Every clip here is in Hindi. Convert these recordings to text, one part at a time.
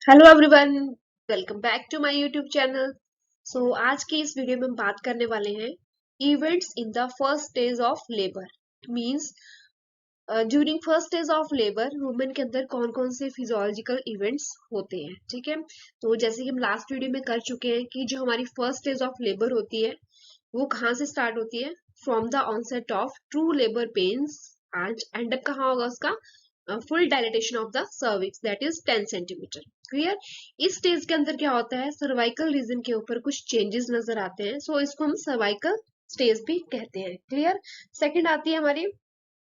Hello everyone, welcome back to my YouTube channel. आज की इस वीडियो में हम बात करने वाले हैं events in the first stage of labour. Means during first stage of labour women के अंदर कौन कौन से फिजियोलॉजिकल इवेंट्स होते हैं। ठीक है, तो जैसे कि हम लास्ट वीडियो में कर चुके हैं कि जो हमारी फर्स्ट स्टेज ऑफ लेबर होती है वो कहाँ से स्टार्ट होती है, from the onset of true labour pains and end up कहाँ होगा उसका, full dilatation of the cervix that is 10 centimetre. Clear. इस स्टेज के अंदर क्या होता है, सर्वाइकल रीजन के ऊपर कुछ चेंजेस नजर आते हैं, सो इसको हम सर्वाइकल स्टेज भी कहते हैं। क्लियर। सेकंड आती है हमारी,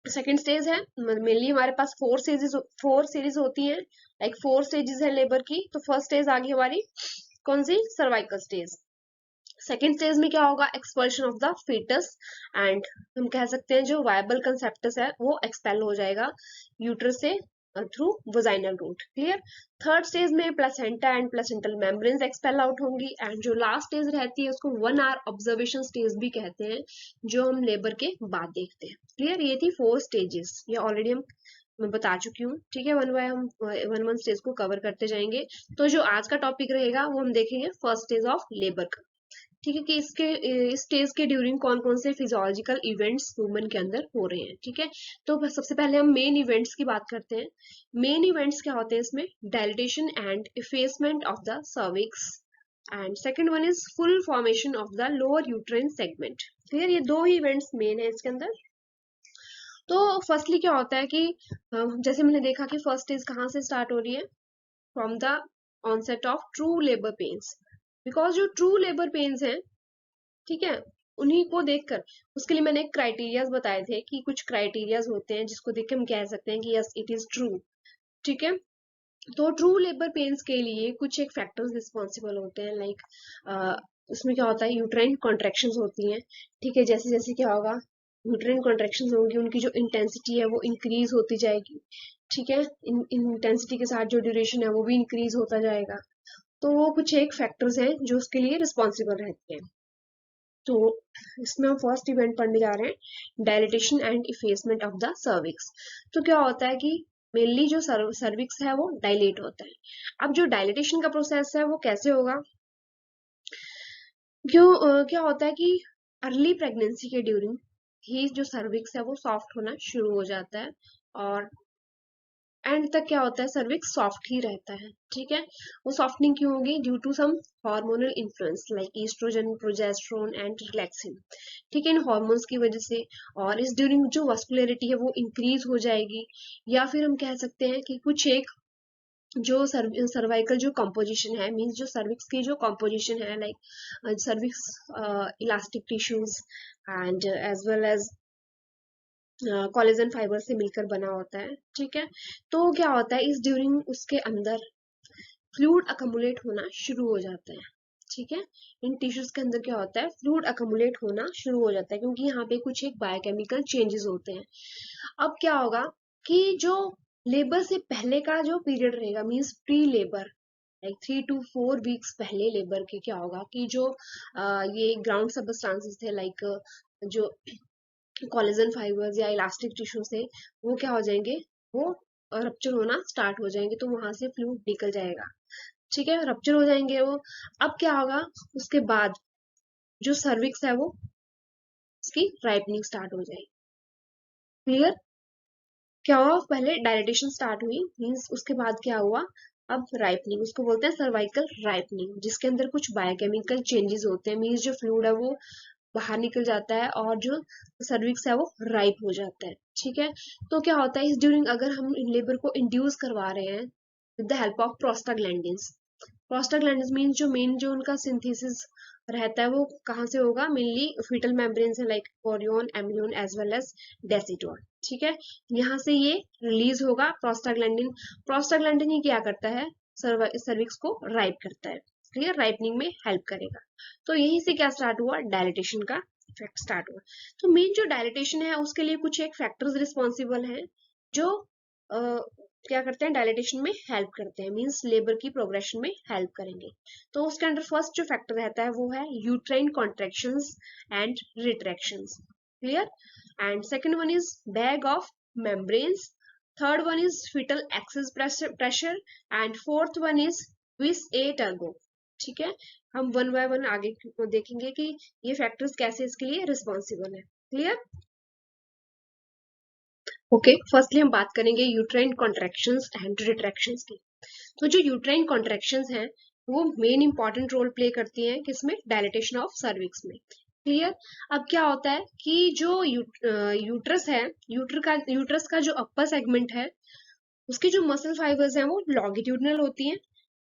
सेकंड स्टेज है, मेनली हमारे पास फोर सीरीज होती हैं, लाइक फोर स्टेजेस है लेबर की। तो फर्स्ट स्टेज आ गई हमारी कौन सी, सर्वाइकल स्टेज। सेकेंड स्टेज में क्या होगा, expulsion of the foetus and हम कह सकते हैं जो वायबल कंसेप्टस है वो एक्सपेल हो जाएगा यूट्रस से through vaginal route. Clear. Third stage में placenta and placental membranes expel out होंगी एंड जो लास्ट स्टेज रहती है उसको 1 आवर ऑब्जर्वेशन स्टेज भी कहते हैं, जो हम लेबर के बाद देखते हैं। क्लियर। ये थी फोर स्टेजेस, ये ऑलरेडी मैं बता चुकी हूँ। ठीक है, वन बाय हम वन वन स्टेज को कवर करते जाएंगे। तो जो आज का टॉपिक रहेगा वो हम देखेंगे फर्स्ट स्टेज ऑफ लेबर का। ठीक है, कि इसके इस स्टेज के ड्यूरिंग कौन कौन से फिजियोलॉजिकल इवेंट्स वुमेन के अंदर हो रहे हैं। ठीक है, तो सबसे पहले हम मेन इवेंट्स की बात करते हैं। मेन इवेंट्स क्या होते हैं इसमें, dilatation and effacement of the cervix and second one is full formation of the lower uterine segment. Clear, ये दो ही इवेंट्स मेन है इसके अंदर। तो फर्स्टली क्या होता है कि जैसे मैंने देखा कि फर्स्ट स्टेज कहाँ से स्टार्ट हो रही है, from the onset of true labour pains. Because जो ट्रू लेबर पेन्स हैं, ठीक है, उन्हीं को देखकर, उसके लिए मैंने एक क्राइटेरियाज बताए थे कि कुछ क्राइटेरियाज होते हैं जिसको देख के हम कह सकते हैं कि यस इट इज ट्रू। ठीक है, तो ट्रू लेबर पेन्स के लिए कुछ एक फैक्टर्स रिस्पॉन्सिबल होते हैं, लाइक उसमें क्या होता है, यूट्राइन कॉन्ट्रेक्शंस होती हैं। ठीक है, जैसे जैसे क्या होगा, यूट्राइन कॉन्ट्रेक्शंस होंगी, उनकी जो इंटेंसिटी है वो इंक्रीज होती जाएगी। ठीक है, इंटेंसिटी के साथ जो ड्यूरेशन है वो भी इंक्रीज होता जाएगा। तो वो कुछ एक फैक्टर्स हैं जो उसके लिए रिस्पॉन्सिबल रहते हैं। तो इसमें हम फर्स्ट इवेंट पढ़ने जा रहे हैं, dilatation and effacement of the cervix. तो क्या होता है कि मेनली जो सर्विक्स है वो डायलेट होता है। अब जो डायलिटेशन का प्रोसेस है वो कैसे होगा, क्या होता है कि अर्ली प्रेगनेंसी के ड्यूरिंग ही जो सर्विक्स है वो सॉफ्ट होना शुरू हो जाता है, और एंड तक क्या होता है, सर्विक्स सॉफ्ट ही रहता है। ठीक है, वो सॉफ्टनिंग क्यों होगी, due to some hormonal influence like oestrogen, progesterone and relaxin. ठीक है, इन हार्मोन्स की वजह से, और इस ड्यूरिंग जो वस्कुलरिटी है वो इंक्रीज हो जाएगी। या फिर हम कह सकते हैं कि कुछ एक जो सर्वाइकल जो कंपोजिशन है, मींस जो सर्विक्स की जो कंपोजिशन है, like cervix elastic tissues and as well as collagen fibre से मिलकर बना होता है। ठीक है, तो क्या होता है, इस ड्यूरिंग उसके अंदर फ्लूइड अकमुलेट होना शुरू हो जाता है। ठीक है, इन टिश्यूज के अंदर क्या होता है, फ्लूइड अकमुलेट होना शुरू हो जाता है, क्योंकि यहाँ पे कुछ एक बायोकेमिकल चेंजेस होते हैं। अब क्या होगा कि जो लेबर से पहले का जो पीरियड रहेगा, means pre labour, like 3 to 4 weeks पहले लेबर के क्या होगा कि जो ये ग्राउंड सबस्टांसेस थे, लाइक जो कोलेजन फाइबर्स या इलास्टिक टिश्यू से, वो क्या हो जाएंगे, वो रप्चर होना स्टार्ट हो जाएंगे, तो वहां से फ्लूइड निकल जाएगा। ठीक है, रप्चर हो जाएंगे वो। अब क्या होगा, उसके बाद जो सर्विक्स है वो उसकी राइपनिंग स्टार्ट हो जाएगी। क्लियर। क्या हुआ, पहले डायलिटेशन स्टार्ट हुई, मीन्स उसके बाद क्या हुआ, अब राइपनिंग, उसको बोलते हैं सर्वाइकल राइपनिंग, जिसके अंदर कुछ बायोकेमिकल चेंजेस होते हैं, मीन्स जो फ्लूइड है वो बाहर निकल जाता है और जो सर्विक्स है वो राइप हो जाता है। ठीक है, तो क्या होता है, इस ड्यूरिंग अगर हम लेबर को इंड्यूस करवा रहे हैं with the help of prostaglandins. Prostaglandins mean जो मेन जो उनका सिंथेसिस रहता है वो कहाँ से होगा, मेनली फीटल मेम्ब्रेन से, लाइक कोरियन, एम्ब्रियोन एज वेल एज डेसिटोर। ठीक है, यहाँ से ये रिलीज होगा प्रोस्टाग्लैंडिन। प्रोस्टाग्लैंडिन ये क्या करता है, सर्विक्स को राइप करता है। क्लियर, राइपनिंग में हेल्प करेगा। तो यहीं से क्या स्टार्ट हुआ, डायलिटेशन का इफेक्ट स्टार्ट हुआ। तो मेन जो डायलिटेशन है उसके लिए कुछ एक फैक्टर्स रिस्पॉन्सिबल हैं, जो क्या करते हैं, डायलिटेशन में हेल्प करते हैं, मींस लेबर की प्रोग्रेशन में हेल्प करेंगे। तो उसके अंदर फर्स्ट जो फैक्टर रहता है वो है uterine contractions and retractions. Clear. And second one is bag of membranes. Third one is foetal axis pressure and fourth one is vis a टर्गो। ठीक है, हम वन बाय वन आगे देखेंगे कि ये फैक्टर्स कैसे इसके लिए रिस्पॉन्सिबल है। क्लियर? ओके, फर्स्टली हम बात करेंगे यूट्राइन कॉन्ट्रैक्शंस एंड रिट्रैक्शंस की। तो जो यूट्राइन कॉन्ट्रैक्शंस हैं वो मेन इंपॉर्टेंट रोल प्ले करती हैं किसमें? डायलेटेशन ऑफ सर्विक्स में। क्लियर? अब क्या होता है कि जो यूट्रस है, यूट्रस का जो अपर सेगमेंट है उसकी जो मसल फाइबर्स हैं वो लॉन्गिट्यूडनल होती हैं,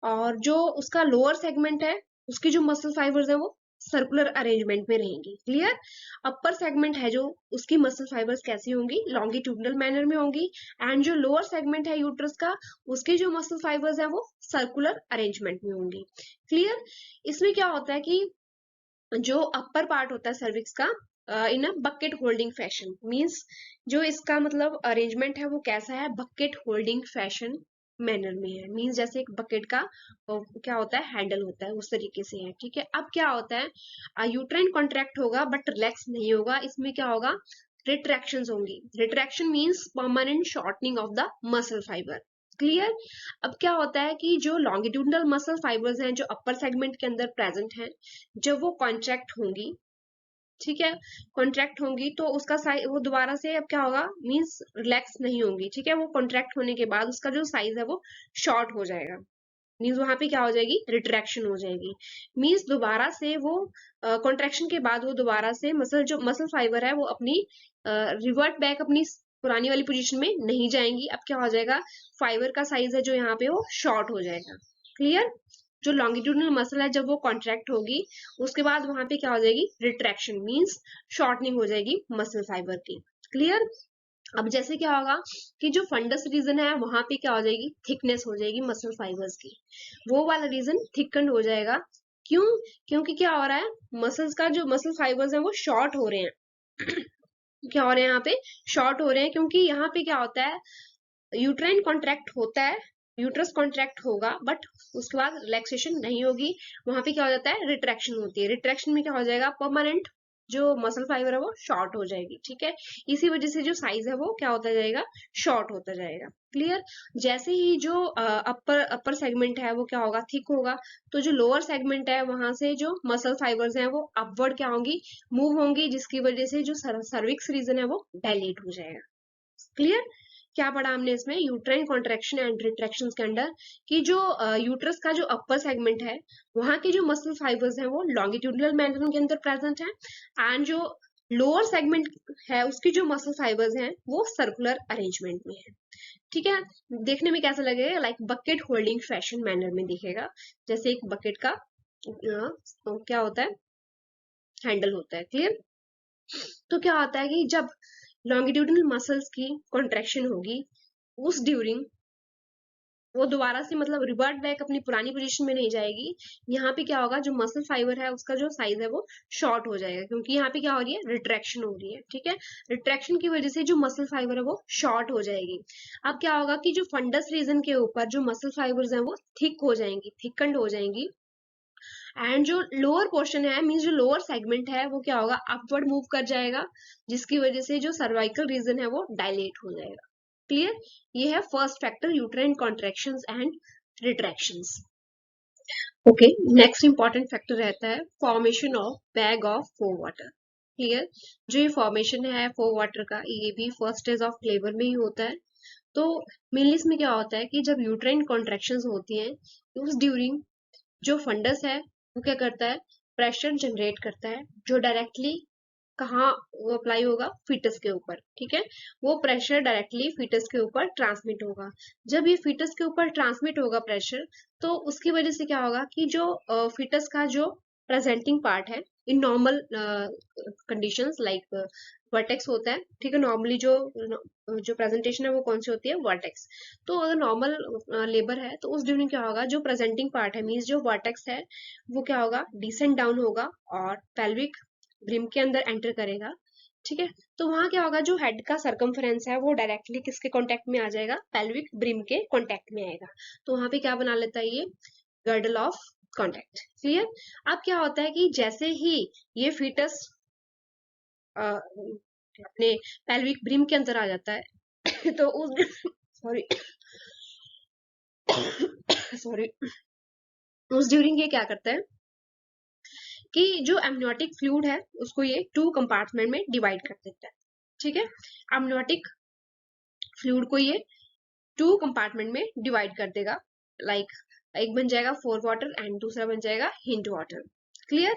और जो उसका लोअर सेगमेंट है उसकी जो मसल फाइबर्स हैं वो सर्कुलर अरेंजमेंट में रहेंगी। क्लियर? अपर सेगमेंट है जो उसकी मसल फाइबर्स कैसी होंगी? लॉन्गिट्यूडनल मैनर में होंगी, एंड जो लोअर सेगमेंट है यूट्रस का उसकी जो मसल फाइबर्स है वो सर्कुलर अरेंजमेंट में होंगी। क्लियर? इसमें क्या होता है कि जो अपर पार्ट होता है सर्विक्स का in a bucket holding fashion, means जो इसका मतलब अरेंजमेंट है वो कैसा है? बकेट होल्डिंग फैशन मैनर में है। मींस जैसे एक बकेट का क्या होता है? हैंडल होता है, उस तरीके से है। ठीक है, अब क्या होता है? यूट्राइन कॉन्ट्रैक्ट होगा बट रिलैक्स नहीं होगा। इसमें क्या होगा? रिट्रैक्शंस होंगी। Retraction means permanent shortening of the muscle fibre. Clear? अब क्या होता है कि जो लॉन्गिट्यूडनल मसल फाइबर्स हैं जो अपर सेगमेंट के अंदर प्रेजेंट हैं, जब वो कॉन्ट्रैक्ट होंगी, ठीक है, कॉन्ट्रैक्ट होंगी तो उसका साइज वो दोबारा से अब क्या होगा? मींस रिलैक्स नहीं होंगी। ठीक है, वो कॉन्ट्रैक्ट होने के बाद उसका जो साइज है वो शॉर्ट हो जाएगा। मींस वहां पे क्या हो जाएगी? रिट्रैक्शन हो जाएगी। मींस दोबारा से वो कॉन्ट्रैक्शन के बाद वो दोबारा से जो मसल फाइबर है वो अपनी रिवर्ट बैक अपनी पुरानी वाली पोजीशन में नहीं जाएंगी। अब क्या हो जाएगा? फाइबर का साइज है जो यहाँ पे वो शॉर्ट हो जाएगा। क्लियर? जो लॉन्गिट्यूडनल मसल है जब वो कॉन्ट्रैक्ट होगी उसके बाद वहां पे क्या हो जाएगी? रिट्रैक्शन मींस शॉर्टनिंग हो जाएगी मसल फाइबर की। क्लियर? अब जैसे क्या होगा कि जो फंडस रीजन है वहां पे क्या हो जाएगी? थिकनेस हो जाएगी मसल फाइबर्स की, वो वाला रीजन थिकन हो जाएगा। क्यों? क्योंकि क्या हो रहा है? मसल्स का जो मसल फाइबर्स है वो शॉर्ट हो रहे हैं। क्या हो रहे हैं यहाँ पे? शॉर्ट हो रहे हैं, क्योंकि यहाँ पे क्या होता है? यूट्राइन कॉन्ट्रैक्ट होता है, यूट्रस कॉन्ट्रैक्ट होगा बट उसके बाद रिलैक्सेशन नहीं होगी। वहां पे क्या हो जाता है? रिट्रैक्शन होती है। रिट्रैक्शन में क्या हो जाएगा? परमानेंट जो मसल फाइबर है वो शॉर्ट हो जाएगी। ठीक है, इसी वजह से जो साइज है वो क्या होता जाएगा? शॉर्ट होता जाएगा। क्लियर? जैसे ही जो अपर सेगमेंट है वो क्या होगा? थिक होगा, तो जो लोअर सेगमेंट है वहां से जो मसल फाइबर्स हैं वो अपवर्ड क्या होंगी? मूव होंगी, जिसकी वजह से जो सर्विक्स रीजन है वो डायलेट हो जाएगा। क्लियर? क्या पढ़ा हमने इसमें? यूट्राइन कॉन्ट्रैक्शन एंड रिट्रैक्शन के अंदर कि जो यूट्रस का जो अपर सेगमेंट है वहां के जो मसल फाइबर्स हैं वो लॉन्गिट्यूडनल मैनर के अंदर प्रेजेंट है, एंड जो लोअर सेगमेंट है उसकी जो मसल फाइबर्स हैं वो सर्कुलर अरेंजमेंट में है। ठीक है, देखने में कैसा लगेगा? Like bucket holding fashion manner में दिखेगा, जैसे एक बकेट का क्या होता है? हैंडल होता है। क्लियर? तो क्या होता है कि जब लॉन्गिट्यूडनल मसल्स की कॉन्ट्रैक्शन होगी उस ड्यूरिंग वो दोबारा से मतलब रिवर्ट बैक अपनी पुरानी पोजीशन में नहीं जाएगी। यहाँ पे क्या होगा? जो मसल फाइबर है उसका जो साइज है वो शॉर्ट हो जाएगा, क्योंकि यहाँ पे क्या हो रही है? रिट्रैक्शन हो रही है। ठीक है, रिट्रैक्शन की वजह से जो मसल फाइबर है वो शॉर्ट हो जाएगी। अब क्या होगा कि जो फंडस रीजन के ऊपर जो मसल फाइबर्स हैं वो थिक हो जाएंगी, थिकंड हो जाएंगी, एंड जो लोअर पोर्शन है मीन्स जो लोअर सेगमेंट है वो क्या होगा? अपवर्ड मूव कर जाएगा, जिसकी वजह से जो सर्वाइकल रीजन है वो डायलेट हो जाएगा। क्लियर? ये है first factor, uterine contractions and retractions. Okay, next important factor रहता है formation of bag of forewater. Clear? जो ये फॉर्मेशन है फोर वाटर का ये भी फर्स्ट स्टेज ऑफ लेबर में ही होता है। तो मेनली इसमें क्या होता है कि जब यूट्राइन कॉन्ट्रैक्शंस होती हैं उस ड्यूरिंग जो फंडस है वो क्या करता है? प्रेशर जनरेट करता है, जो डायरेक्टली कहाँ वो अप्लाई होगा? फीटस के ऊपर। ठीक है, वो प्रेशर डायरेक्टली फीटस के ऊपर ट्रांसमिट होगा। जब ये फीटस के ऊपर ट्रांसमिट होगा प्रेशर, तो उसकी वजह से क्या होगा कि जो फीटस का जो प्रेजेंटिंग पार्ट है in normal conditions like vertex होता है। ठीक है, नॉर्मली जो प्रेजेंटेशन है वो कौन सी होती है? वर्टेक्स। तो अगर नॉर्मल लेबर है तो उस ड्यूरिंग क्या होगा? जो प्रेजेंटिंग पार्ट है मीन्स जो वर्टेक्स है वो क्या होगा? डिसेंड डाउन होगा और पेल्विक ब्रिम के अंदर एंटर करेगा। ठीक है, तो वहां क्या होगा? जो हेड का सरकमफेरेंस है वो डायरेक्टली किसके कांटेक्ट में आ जाएगा? पेल्विक ब्रिम के कांटेक्ट में आएगा। तो वहां पे क्या बना लेता है? ये गर्डल ऑफ कांटेक्ट। क्लियर? अब क्या होता है कि जैसे ही ये फीटस अपने पेल्विक ब्रिम के अंदर आ जाता है तो सॉरी सॉरी उस ड्यूरिंग ये क्या करता है कि जो एमनियोटिक फ्लूइड है उसको ये 2 कंपार्टमेंट में डिवाइड कर देता है। ठीक है, एमनियोटिक फ्लूइड को ये 2 कंपार्टमेंट में डिवाइड कर देगा। लाइक एक बन जाएगा फोर वाटर एंड दूसरा बन जाएगा हिंट वाटर। क्लियर।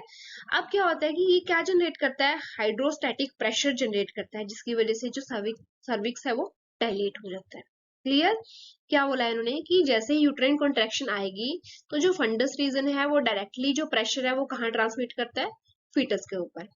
अब क्या होता है कि ये क्या जनरेट करता है, हाइड्रोस्टैटिक प्रेशर जनरेट करता है, जिसकी वजह से जो सर्विक्स है वो डायलेट हो जाता है। क्लियर। क्या बोला है इन्होंने कि जैसे ही यूट्राइन कॉन्ट्रैक्शन आएगी तो जो फंडस रीजन है वो डायरेक्टली जो प्रेशर है वो कहाँ ट्रांसमिट करता है, फीटस के ऊपर।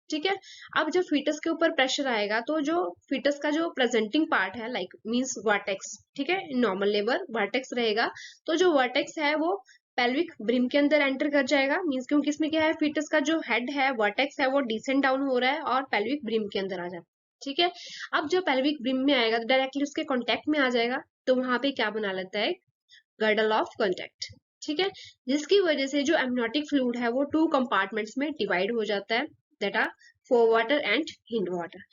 ठीक है, अब जब फीटस के ऊपर प्रेशर आएगा तो जो फीटस का जो प्रेजेंटिंग पार्ट है लाइक मींस वर्टेक्स, ठीक है, नॉर्मल लेबर वर्टेक्स रहेगा, तो जो वर्टेक्स है वो पेल्विक ब्रिम के अंदर एंटर कर जाएगा। मींस क्योंकि इसमें क्या है, फीटस का जो हेड है वर्टेक्स है वो डिसेंड डाउन हो रहा है और पेल्विक ब्रिम के अंदर आ जाता है। ठीक है, अब जब पेल्विक ब्रिम में आएगा तो डायरेक्टली उसके कॉन्टेक्ट में आ जाएगा, तो वहां पे क्या बना लेता है, गर्डल ऑफ कॉन्टेक्ट। ठीक है, जिसकी वजह से जो एमनियोटिक फ्लूइड है वो 2 कंपार्टमेंट्स में डिवाइड हो जाता है, that are fore water and hind water.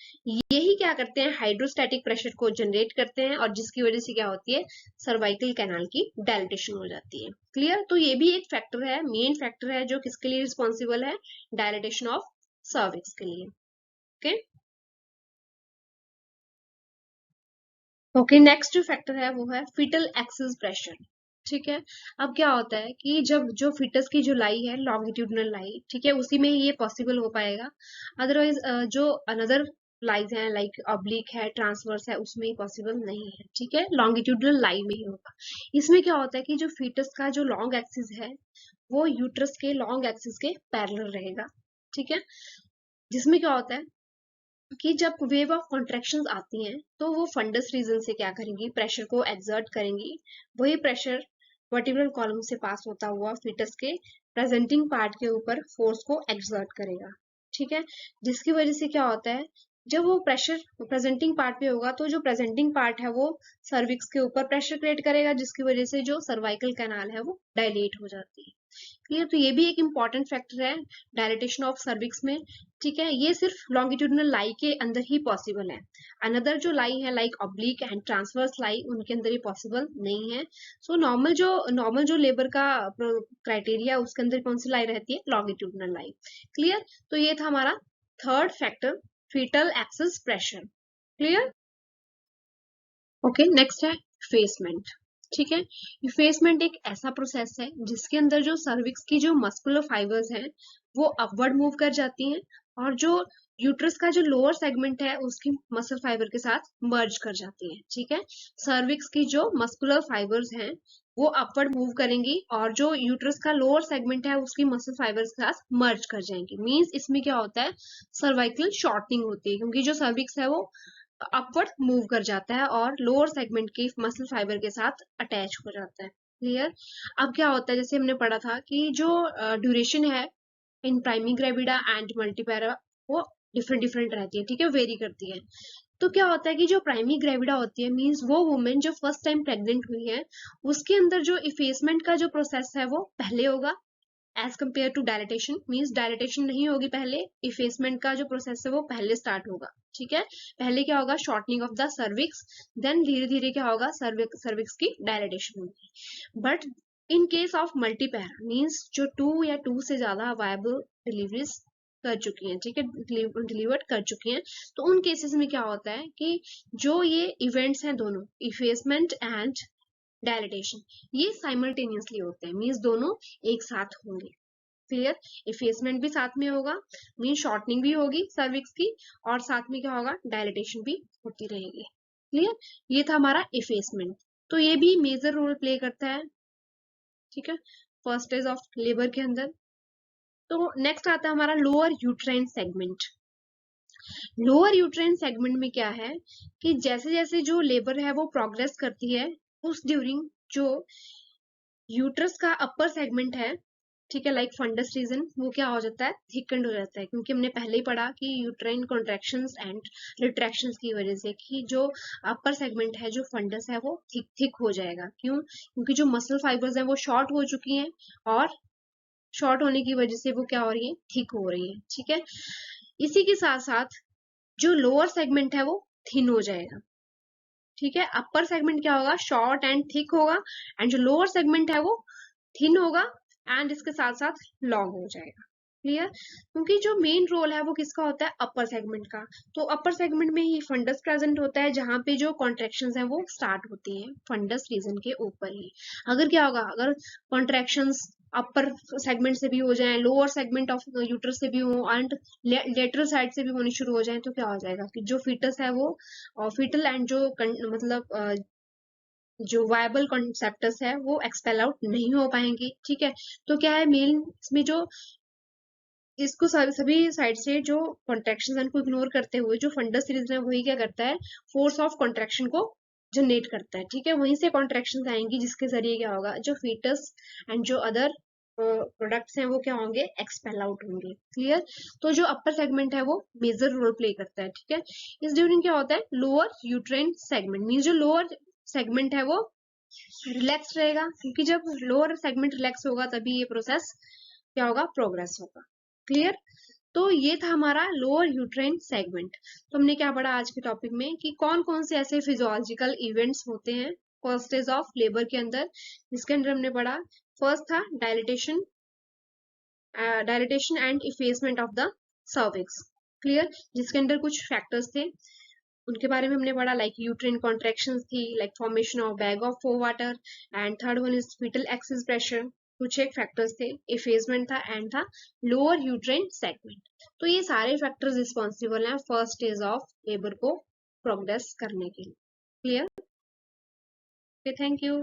यही क्या करते हैं, हाइड्रोस्टैटिक प्रेशर को जनरेट करते हैं और जिसकी वजह से क्या होती है, सर्वाइकल कैनाल की डायलिटेशन हो जाती है। क्लियर। तो ये भी एक फैक्टर है, मेन फैक्टर है जो किसके लिए रिस्पॉन्सिबल है, डायलिटेशन ऑफ सर्विक्स के लिए। ओके ओके, नेक्स्ट जो फैक्टर है वो है फीटल एक्सिस प्रेशर। ठीक है, अब क्या होता है कि जब जो फीटस की जो लाई है लॉन्गिट्यूडनल लाई, ठीक है, उसी में ही ये पॉसिबल हो पाएगा। अदरवाइज जो अनदर लाइज हैं लाइक ऑब्लिक है, ट्रांसवर्स है, उसमें ही पॉसिबल नहीं है। ठीक है, लॉन्गिट्यूडनल लाई में ही होगा। इसमें क्या होता है कि जो फीटस का जो लॉन्ग एक्सिस है वो यूट्रस के लॉन्ग एक्सिस के पैरेलल रहेगा। ठीक है, जिसमें क्या होता है कि जब वेव ऑफ कॉन्ट्रैक्शंस आती हैं तो वो फंडस रीजन से क्या करेंगी, प्रेशर को एक्सर्ट करेंगी। वही प्रेशर वर्टिब्रल कॉलम से पास होता हुआ फीटस के प्रेजेंटिंग पार्ट के ऊपर फोर्स को एक्सर्ट करेगा। ठीक है, जिसकी वजह से क्या होता है, जब वो प्रेशर प्रेजेंटिंग पार्ट पे होगा तो जो प्रेजेंटिंग पार्ट है वो सर्विक्स के ऊपर प्रेशर क्रिएट करेगा, जिसकी वजह से जो सर्वाइकल कैनाल है वो डायलेट हो जाती है। क्लियर। तो ये भी एक इम्पॉर्टेंट फैक्टर है डायलिटेशन ऑफ सर्विक्स में। ठीक है, ये सिर्फ लॉन्गिट्यूडनल लाई के अंदर ही पॉसिबल है। अनदर जो लाई है लाइक ऑब्लिक एंड ट्रांसवर्स लाई, उनके अंदर ये पॉसिबल नहीं है। सो नॉर्मल जो लेबर का क्राइटेरिया उसके अंदर कौन सी लाई रहती है, लॉन्गिट्यूडनल लाई। क्लियर। तो ये था हमारा third factor, foetal axis pressure. Clear. Okay, next है इफेसमेंट। ठीक है, इफेसमेंट एक ऐसा प्रोसेस है जिसके अंदर जो सर्विक्स की जो मस्कुलर फाइबर्स हैं वो अपवर्ड मूव कर जाती हैं और जो यूट्रस का जो लोअर सेगमेंट है उसकी मसल फाइबर के साथ मर्ज कर जाती हैं। ठीक है, सर्विक्स की जो मस्कुलर फाइबर्स हैं वो अपवर्ड मूव करेंगी और जो यूट्रस का लोअर सेगमेंट है उसकी मसल फाइबर्स के साथ मर्ज कर जाएंगी। मींस इसमें क्या होता है, सर्वाइकल शॉर्टनिंग होती है क्योंकि जो सर्विक्स है वो अपवर्ड मूव कर जाता है और लोअर सेगमेंट की मसल फाइबर के साथ अटैच हो जाता है। क्लियर। अब क्या होता है, जैसे हमने पढ़ा था कि जो ड्यूरेशन है इन प्राइमी ग्रेविडा एंड मल्टीपैरा वो डिफरेंट डिफरेंट रहती है। ठीक है, वेरी करती है। तो क्या होता है कि जो प्राइमी ग्रेविडा होती है मींस वो वुमेन जो फर्स्ट टाइम प्रेग्नेंट हुई है उसके अंदर जो इफेसमेंट का जो प्रोसेस है वो पहले होगा as compared to dilatation. Means dilatation नहीं होगी पहले, इफेसमेंट का जो प्रोसेस है वो पहले स्टार्ट होगा। ठीक है, पहले क्या होगा, shortening of the cervix, then धीरे धीरे क्या होगा, सर्विक्स की डायलिटेशन होगी। But in case of multipara means जो 2 या 2 से ज्यादा वायबल डिलीवरीज कर चुकी हैं, ठीक है, डिलीवर्ड कर चुकी हैं, तो उन केसेस में क्या होता है कि जो ये इवेंट्स हैं दोनों इफेसमेंट एंड डायलिटेशन ये साइमल्टेनियसली होते हैं, मीन्स दोनों एक साथ होंगे। क्लियर। इफेसमेंट भी साथ में होगा, मीन शॉर्टनिंग भी होगी सर्विक्स की और साथ में क्या होगा, डायलिटेशन भी होती रहेगी। क्लियर। ये था हमारा इफेसमेंट, तो ये भी मेजर रोल प्ले करता है। ठीक है, फर्स्ट स्टेज ऑफ लेबर के अंदर। तो नेक्स्ट आता है हमारा lower uterine segment. Lower uterine segment में क्या है कि जैसे जैसे जो लेबर है वो प्रोग्रेस करती है उस ड्यूरिंग जो यूट्रस का अपर सेगमेंट है, ठीक है, लाइक फंडस रीजन, वो क्या हो जाता है, थिकंड हो जाता है, क्योंकि हमने पहले ही पढ़ा कि यूट्राइन कॉन्ट्रैक्शंस एंड रिट्रैक्शंस की वजह से कि जो अपर सेगमेंट है जो फंडस है वो थिक हो जाएगा। क्यों, क्योंकि जो मसल फाइबर्स है वो शॉर्ट हो चुकी हैं और शॉर्ट होने की वजह से वो क्या हो रही है, थिक हो रही है। ठीक है, इसी के साथ साथ जो लोअर सेगमेंट है वो थिन हो जाएगा। ठीक है, अपर सेगमेंट क्या होगा, शॉर्ट एंड थिक होगा, एंड जो लोअर सेगमेंट है वो थिन होगा एंड इसके साथ साथ लॉन्ग हो जाएगा। क्लियर, क्योंकि जो मेन रोल है वो किसका होता है, अपर सेगमेंट का। तो अपर सेगमेंट में ही फंडस प्रेजेंट होता है, जहां पे जो कॉन्ट्रेक्शंस है वो स्टार्ट होती हैं फंडस रीजन के ऊपर ही। अगर क्या होगा, अगर कॉन्ट्रेक्शंस अपर सेगमेंट से भी हो जाए, लोअर सेगमेंट ऑफ यूट्रस से भी हो एंड लेटरल साइड से भी होनी शुरू हो जाए, तो क्या हो जाएगा कि जो फीटस है वो फीटल एंड जो मतलब जो वायबल कॉन्सेप्टस है वो एक्सपेल आउट नहीं हो पाएंगे। ठीक है, तो क्या है मेल में जो इसको सभी साइड से जो कॉन्ट्रेक्शन को इग्नोर करते हुए जो फंडस सीरीज है वही क्या करता है, फोर्स ऑफ कॉन्ट्रेक्शन को जनरेट करता है। ठीक है, वहीं से कॉन्ट्रेक्शन आएंगी जिसके जरिए क्या होगा, जो फीटस एंड जो अदर प्रोडक्ट्स हैं वो क्या होंगे, एक्सपेल आउट होंगे। क्लियर, तो जो अपर सेगमेंट है वो मेजर रोल प्ले करता है। ठीक है, इस ड्यूरिंग क्या होता है, लोअर यूट्रेन सेगमेंट मीन जो लोअर सेगमेंट है वो रिलैक्स रहेगा, क्योंकि जब लोअर सेगमेंट रिलैक्स होगा तभी ये प्रोसेस क्या होगा, प्रोग्रेस होगा। क्लियर, तो ये था हमारा लोअर यूट्राइन सेगमेंट। तो हमने क्या पढ़ा आज के टॉपिक में कि कौन कौन से ऐसे फिजियोलॉजिकल इवेंट्स होते हैं फर्स्ट स्टेज ऑफ लेबर के अंदर, जिसके अंदर हमने पढ़ा फर्स्ट था dilatation and effacement of the cervix. Clear, जिसके अंदर कुछ फैक्टर्स थे उनके बारे में हमने पढ़ा, लाइक यूट्रिन कॉन्ट्रेक्शंस थी, like formation of bag of water, and third one is foetal axis pressure. कुछ एक फैक्टर्स थे, एफेजमेंट था एंड था लोअर यूट्रेन सेगमेंट। तो ये सारे फैक्टर्स रिस्पॉन्सिबल हैं फर्स्ट स्टेज ऑफ लेबर को प्रोग्रेस करने के लिए। Clear, thank you.